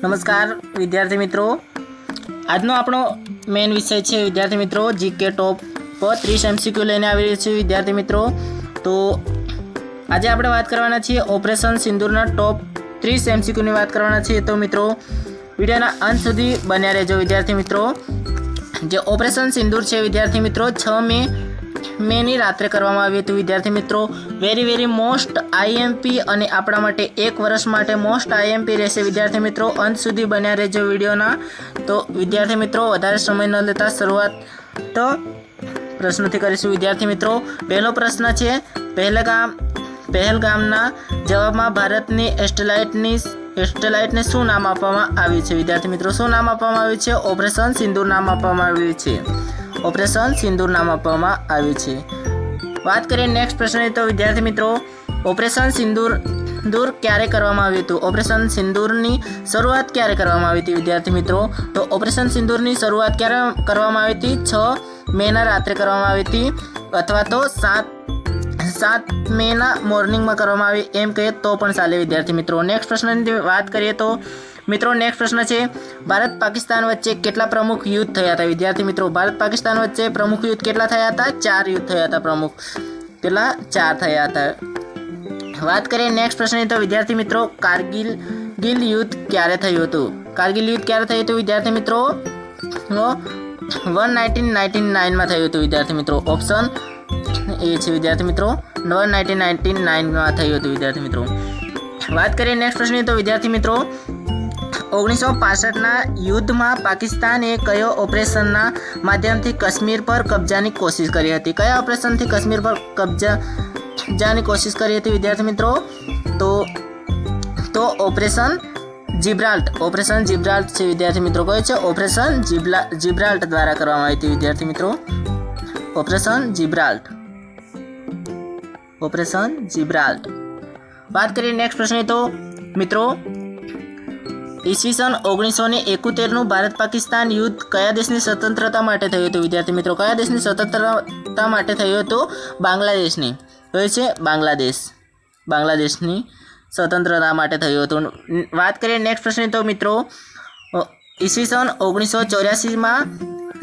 नमस्कार विद्यार्थी मित्रों, આજનો આપણો મેઇન વિષય છે વિદ્યાર્થી મિત્રો જીકે ટોપ પર 30 એમસીક્યુ લઈને આવી રહ્યો છે વિદ્યાર્થી મિત્રો। તો આજે આપણે વાત કરવાના છીએ ઓપરેશન સિંદૂરના ટોપ 30 એમસીક્યુની વાત કરવાના છીએ। તો મિત્રો વિડિયોના અંત સુધી બન્યા રહેજો વિદ્યાર્થી મિત્રો। જે ઓપરેશન સિંદૂર છે વિદ્યાર્થી મિત્રો 6 મેની રાત્રે કરવામાં આવ્યું હતું વિદ્યાર્થી મિત્રો। વેરી મોસ્ટ આઈએમપી અને આપણા માટે 1 વર્ષ માટે મોસ્ટ આઈએમપી રહેશે વિદ્યાર્થી મિત્રો। અંત સુધી બન્યા રહેજો વિડીયોના। તો વિદ્યાર્થી મિત્રો વધારે સમય ન લેતા શરૂઆત તો પ્રશ્નોથી કરીશું વિદ્યાર્થી મિત્રો। પહેલો પ્રશ્ન છે પહેલગામના જવાબમાં ભારતની એસ્ટેલાઇટને શું નામ આપવામાં આવ્યું છે વિદ્યાર્થી મિત્રો? શું નામ આપવામાં આવ્યું છે? ઓપરેશન સિંદૂર નામ આપવામાં આવ્યું છે। ઓપરેશન સિંદૂર નામ આપવામાં આવ્યું છે। વાત કરીએ નેક્સ્ટ પ્રશ્નની તો વિદ્યાર્થી મિત્રો ઓપરેશન સિંદૂર ક્યારે કરવામાં આવ્યું હતું? ઓપરેશન સિંદૂરની શરૂઆત ક્યારે કરવામાં આવી હતી વિદ્યાર્થી મિત્રો? તો ઓપરેશન સિંદૂરની શરૂઆત ક્યારે કરવામાં આવી હતી? 6 મેના રાત્રે કરવામાં આવી હતી, અથવા તો 7 મેના મોર્નિંગમાં કરવામાં આવી એમ કહીએ તો પણ ચાલે વિદ્યાર્થી મિત્રો। નેક્સ્ટ પ્રશ્નની વાત કરીએ તો મિત્રો નેક્સ્ટ પ્રશ્ન છે ભારત પાકિસ્તાન વચ્ચે કેટલા પ્રમુખ યુદ્ધ થયા હતા વિદ્યાર્થી મિત્રો? ભારત પાકિસ્તાન વચ્ચે પ્રમુખ યુદ્ધ કેટલા થયા હતા? 4 યુદ્ધ થયા હતા પ્રમુખ, કેટલા? 4 થયા હતા। વાત કરીએ નેક્સ્ટ પ્રશ્નની તો વિદ્યાર્થી મિત્રો કારગિલ યુદ્ધ ક્યારે થયું હતું? કારગિલ યુદ્ધ ક્યારે થયું હતું વિદ્યાર્થી મિત્રો? 1999માં થયું હતું વિદ્યાર્થી મિત્રો। ઓપ્શન એ છે વિદ્યાર્થી મિત્રો 1999માં થયું હતું વિદ્યાર્થી મિત્રો। વાત કરીએ નેક્સ્ટ પ્રશ્નની તો વિદ્યાર્થી મિત્રો 1965ના યુદ્ધમાં પાકિસ્તાને કયો ઓપરેશનના માધ્યમથી કાશ્મીર પર કબજાની કોશિશ કરી હતી? કયા ઓપરેશનથી કાશ્મીર પર કબજાની કોશિશ કરી હતી વિદ્યાર્થી મિત્રો? તો ઓપરેશન જિબ્રાલ્ટ છે વિદ્યાર્થી મિત્રો। કયો છે? ઓપરેશન જિબ્રાલ્ટ દ્વારા કરવામાં આવી હતી વિદ્યાર્થી મિત્રો। ઓપરેશન જિબ્રાલ્ટ। વાત કરીએ નેક્સ્ટ પ્રશ્ન તો મિત્રો ઈસવીસન 1971નું ભારત પાકિસ્તાન યુદ્ધ કયા દેશની સ્વતંત્રતા માટે થયું હતું વિદ્યાર્થી મિત્રો? કયા દેશની સ્વતંત્રતા માટે થયું હતું? બાંગ્લાદેશની। કયું છે? બાંગ્લાદેશની સ્વતંત્રતા માટે થયું હતું। વાત કરીએ નેક્સ્ટ પ્રશ્ન તો મિત્રો ઈસવીસન 1984માં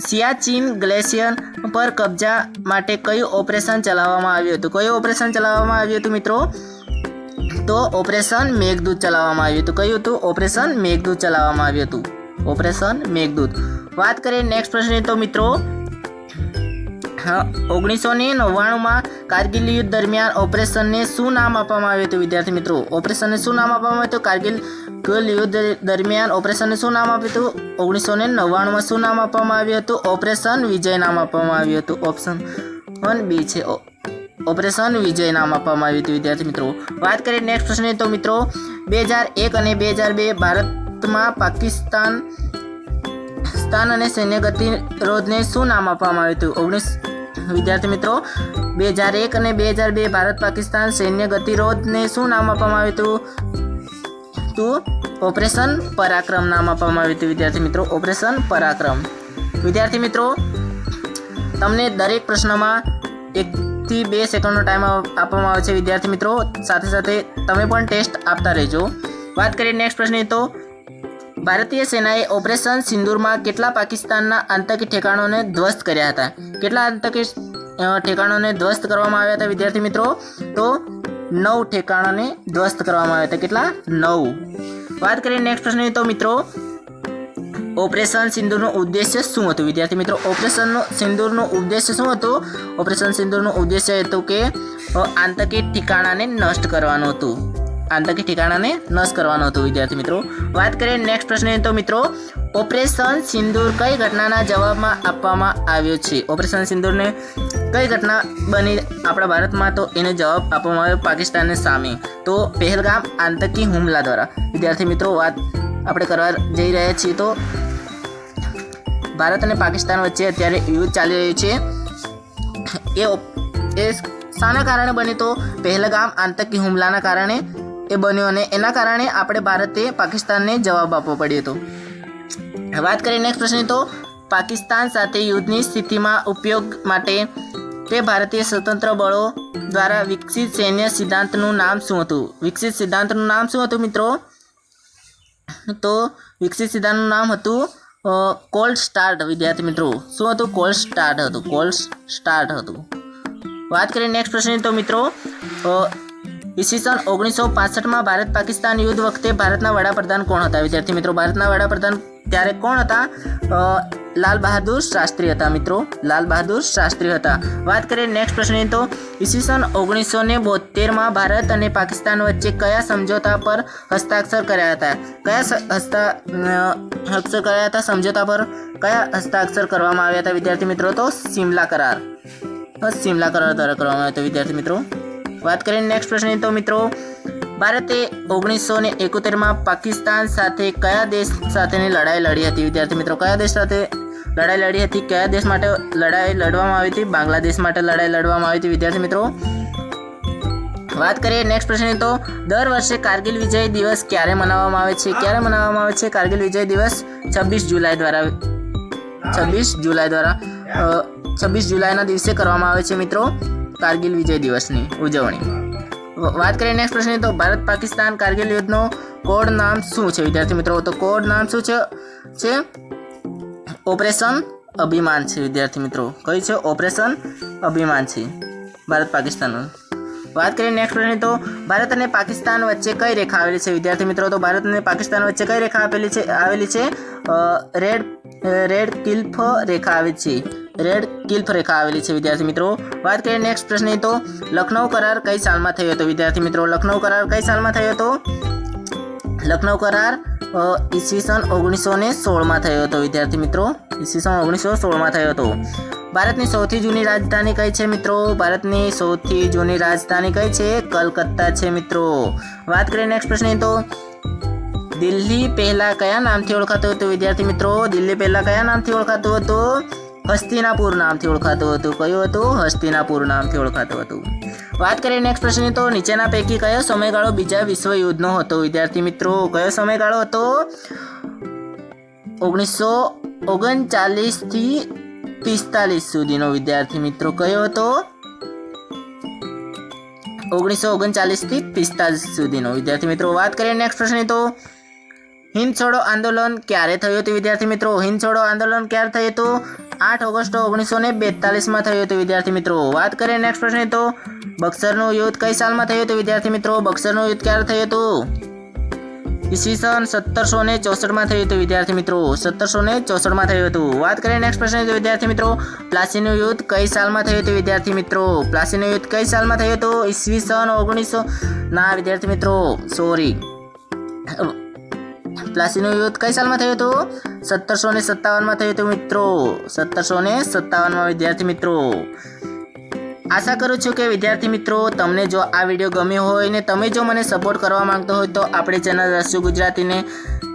સિયાચીન ગ્લેશિયર પર કબજા માટે કયું ઓપરેશન ચલાવવામાં આવ્યું હતું? કયું ઓપરેશન ચલાવવામાં આવ્યું હતું મિત્રો? તો ઓપરેશન મેઘદૂત ચલાવવામાં આવ્યું હતું। કયું હતું? ઓપરેશન મેઘદૂત ચલાવવામાં આવ્યું હતું। ઓપરેશન મેઘદૂત। વાત કરીએ નેક્સ્ટ પ્રશ્ન તો મિત્રો 1999માં કારગિલ યુદ્ધ દરમિયાન ઓપરેશનને શું નામ આપવામાં આવ્યું હતું વિદ્યાર્થી મિત્રો? ઓપરેશનને શું નામ આપવામાં આવ્યું હતું? કારગિલ યુદ્ધ દરમિયાન ઓપરેશનને શું નામ આપ્યું હતું? 1999માં શું નામ આપવામાં આવ્યું હતું? ઓપરેશન વિજય નામ આપવામાં આવ્યું હતું। ઓપ્શન 1 બી છે, ઓપરેશન વિજય નામ આપવામાં આવ્યું હતું વિદ્યાર્થી મિત્રો। વાત કરીએ નેક્સ્ટ પ્રશ્ન તો મિત્રો 2001 અને 2002 ભારતમાં પાકિસ્તાન અને સૈન્ય ગતિરોધને શું નામ આપવામાં આવ્યું હતું? વિદ્યાર્થી મિત્રો 2001 અને 2002 ભારત પાકિસ્તાન સૈન્ય ગતિરોધને શું નામ આપવામાં આવ્યું હતું? તો ઓપરેશન પરાક્રમ નામ આપવામાં આવ્યું હતું વિદ્યાર્થી મિત્રો। ઓપરેશન પરાક્રમ। વિદ્યાર્થી મિત્રો તમને દરેક પ્રશ્નમાં 1 થી 2 સેકન્ડનો ટાઈમ આપવામાં આવે છે વિદ્યાર્થી મિત્રો। સાથે તમે પણ ટેસ્ટ આપતા રહેજો। વાત કરીએ નેક્સ્ટ પ્રશ્ન તો ભારતીય સેનાએ ઓપરેશન સિંદૂરમાં કેટલા પાકિસ્તાનના આતંકી ઠેકાણોને ધ્વસ્ત કર્યા હતા? કેટલા આતંકી ઠેકાણોને ધ્વસ્ત કરવામાં આવ્યા હતા વિદ્યાર્થી મિત્રો? તો 9 ઠેકાણાને ધ્વસ્ત કરવામાં આવ્યા હતા। કેટલા? 9। વાત કરીએ નેક્સ્ટ પ્રશ્ન તો મિત્રો ઓપરેશન સિંદૂરનો ઉદ્દેશ્ય શું હતું વિદ્યાર્થી મિત્રો? ઓપરેશન સિંદૂરનો ઉદ્દેશ્ય શું હતો? ઓપરેશન સિંદૂરનો ઉદ્દેશ્ય હતું કે આતંકી ઠેકાણાને નષ્ટ કરવાનું હતું। આતંકી ઠેકાણાને નષ્ટ કરવાનું હતું વિદ્યાર્થી મિત્રો। વાત કરીએ નેક્સ્ટ પ્રશ્ન તો મિત્રો ઓપરેશન સિંદૂર કઈ ઘટનાના જવાબમાં આપવામાં આવ્યો છે? ઓપરેશન સિંદૂરને કઈ ઘટના બની આપણા ભારતમાં? તો એને જવાબ આપવામાં આવ્યો પાકિસ્તાનની સામે, તો પહેલગામ આતંકી હુમલા દ્વારા વિદ્યાર્થી મિત્રો। વાત આપણે કરવા જઈ રહ્યા છીએ તો ભારત અને પાકિસ્તાન વચ્ચે અત્યારે યુદ્ધ ચાલી રહ્યું છે। એ શાના કારણે બન્યું? તો પહેલગામ આતંકી હુમલાના કારણે એ બન્યું અને એના કારણે આપણે ભારતે પાકિસ્તાનને જવાબ આપવો પડ્યો હતો। વાત કરીએ નેક્સ્ટ પ્રશ્ન તો પાકિસ્તાન સાથે યુદ્ધની સ્થિતિમાં ઉપયોગ માટે તે ભારતીય સ્વતંત્ર બળો દ્વારા વિકસિત સૈન્ય સિદ્ધાંતનું નામ શું હતું? વિકસિત સિદ્ધાંતનું નામ શું હતું મિત્રો? તો વિકસિત સિદ્ધાંતનું નામ હતું કોલ્ડ સ્ટાર્ટ વિદ્યાર્થી મિત્રો. શું હતું? કોલ્ડ સ્ટાર્ટ હતું. કોલ્ડ સ્ટાર્ટ હતું. વાત કરીએ નેક્સ્ટ પ્રશ્ન તો મિત્રો ઈસવીસન 1965 ભારત પાકિસ્તાન યુદ્ધ વખતે ભારતના વડાપ્રધાન કોણ હતા વિદ્યાર્થી મિત્રો? ભારતના વડાપ્રધાન ત્યારે કોણ હતા? લાલ બહાદુર શાસ્ત્રી હતા મિત્રો. લાલ બહાદુર શાસ્ત્રી હતા. વાત કરીએ નેક્સ્ટ પ્રશ્ન તો ઈસવીસન 1972 ભારત અને પાકિસ્તાન વચ્ચે કયા સમજોતા પર હસ્તાક્ષર કર્યા હતા? હસ્તાક્ષર કર્યા હતા સમજોતા પર? કયા હસ્તાક્ષર કરવામાં આવ્યા હતા વિદ્યાર્થી મિત્રો? તો સિમલા કરાર. સિમલા કરાર દ્વારા કરવામાં આવ્યો હતો વિદ્યાર્થી મિત્રો. વાત કરીએ નેક્સ્ટ પ્રશ્ન તો મિત્રો ભારતે 1971 પાકિસ્તાન સાથે કયા દેશ સાથેની લડાઈ લડી હતી વિદ્યાર્થી મિત્રો? કયા દેશ સાથે લડાઈ લડી હતી? કયા દેશ માટે લડાઈ લડવામાં આવી હતી? બાંગ્લાદેશ માટે લડાઈ લડવામાં આવી હતી વિદ્યાર્થી મિત્રો. વાત કરીએ નેક્સ્ટ પ્રશ્ન તો દર વર્ષે કારગિલ વિજય દિવસ ક્યારે મનાવવામાં આવે છે? ક્યારે મનાવવામાં આવે છે કારગિલ વિજય દિવસ? 26 જુલાઈના દિવસે કરવામાં આવે છે મિત્રો કારગિલ વિજય દિવસની ઉજવણી. વાત કરીએ નેક્સ્ટ પ્રશ્ન તો ભારત પાકિસ્તાન કારગિલ યુદ્ધનો કોડ નામ શું છે વિદ્યાર્થી મિત્રો? તો કોડ નામ શું છે? ઓપરેશન અભિમાન છે વિદ્યાર્થી મિત્રો. કઈ છે? ઓપરેશન અભિમાન છે ભારત પાકિસ્તાનનું. વાત કરીએ નેક્સ્ટ પ્રશ્ન તો ભારત અને પાકિસ્તાન વચ્ચે કઈ રેખા આવેલી છે વિદ્યાર્થી મિત્રો? તો ભારત અને પાકિસ્તાન વચ્ચે કઈ રેખા આવેલી છે? રેડ ક્લિફ રેખા આવેલી છે. રેડ ક્લિફ રેખા આવેલી છે વિદ્યાર્થી મિત્રો. વાત કરીએ નેક્સ્ટ પ્રશ્ન તો લખનૌ કરાર કઈ સાલમાં થયો હતો વિદ્યાર્થી મિત્રો? લખનૌ કરાર કઈ સાલમાં થયો હતો? લખનૌ કરાર ઈસવીસન 1916 થયો હતો વિદ્યાર્થી મિત્રો. ઈસવીસન 1916 થયો હતો. ભારતની સૌથી જૂની રાજધાની કઈ છે મિત્રો? ભારતની સૌથી જૂની રાજધાની કઈ છે? કલકત્તા છે મિત્રો. વાત કરીએ નેક્સ્ટ પ્રશ્ન તો દિલ્હી પહેલા કયા નામથી ઓળખાતું હતું વિદ્યાર્થી મિત્રો? દિલ્હી પહેલા કયા નામથી ઓળખાતું હતું? હસ્તિનાપુર નામથી ઓળખાતું હતું. કયું હતું? હસ્તિનાપુર નામથી ઓળખાતું હતું. વાત કરીએ નેક્સ્ટ પ્રશ્ન તો નીચેના પૈકી કયો સમયગાળો બીજા વિશ્વયુદ્ધનો હતો વિદ્યાર્થી મિત્રો? કયો સમયગાળો હતો? 1939 થી 45 સુધીનો વિદ્યાર્થી મિત્રો. કયો હતો? 1939 થી 45 સુધીનો વિદ્યાર્થી મિત્રો. વાત કરીએ નેક્સ્ટ પ્રશ્ન તો હિંદ છોડો આંદોલન ક્યારે થયું હતું વિદ્યાર્થી મિત્રો? હિંદ છોડો આંદોલન ક્યારે થયું હતું? 8 ઓગસ્ટ 1942 થયું હતું વિદ્યાર્થી મિત્રો. વાત કરીએ નેક્સ્ટ પ્રશ્ન તો બક્સરનું યુદ્ધ કઈ સાલમાં થયું હતું વિદ્યાર્થી મિત્રો? બક્સરનું યુદ્ધ ક્યારે થયું હતું? ઈસવીસન 1764 થયું હતું વિદ્યાર્થી મિત્રો. 1764 થયું હતું. વાત કરીએ નેક્સ્ટ પ્રશ્ન તો વિદ્યાર્થી મિત્રો પ્લાસીનું યુદ્ધ કઈ સાલમાં થયું હતું વિદ્યાર્થી મિત્રો? પ્લાસીનું યુદ્ધ કઈ સાલમાં થયું હતું? ઈસવીસન 1900 ના વિદ્યાર્થી મિત્રો સોરી પ્લાસીનું યુદ્ધ કઈ સાલમાં થયું હતું? 1757 થયું હતું મિત્રો. 1757 વિદ્યાર્થી મિત્રો. આશા કરું છું કે વિદ્યાર્થી મિત્રો તમને જો આ વિડીયો ગમ્યો હોય ને તમે જો મને સપોર્ટ કરવા માંગતો હોય તો આપણી ચેનલ રસ્યુ ગુજરાતીને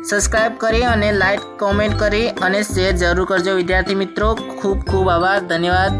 સબસ્ક્રાઈબ કરી અને લાઈક કોમેન્ટ કરી અને શેર જરૂર કરજો વિદ્યાર્થી મિત્રો. ખૂબ ખૂબ આભાર. ધન્યવાદ.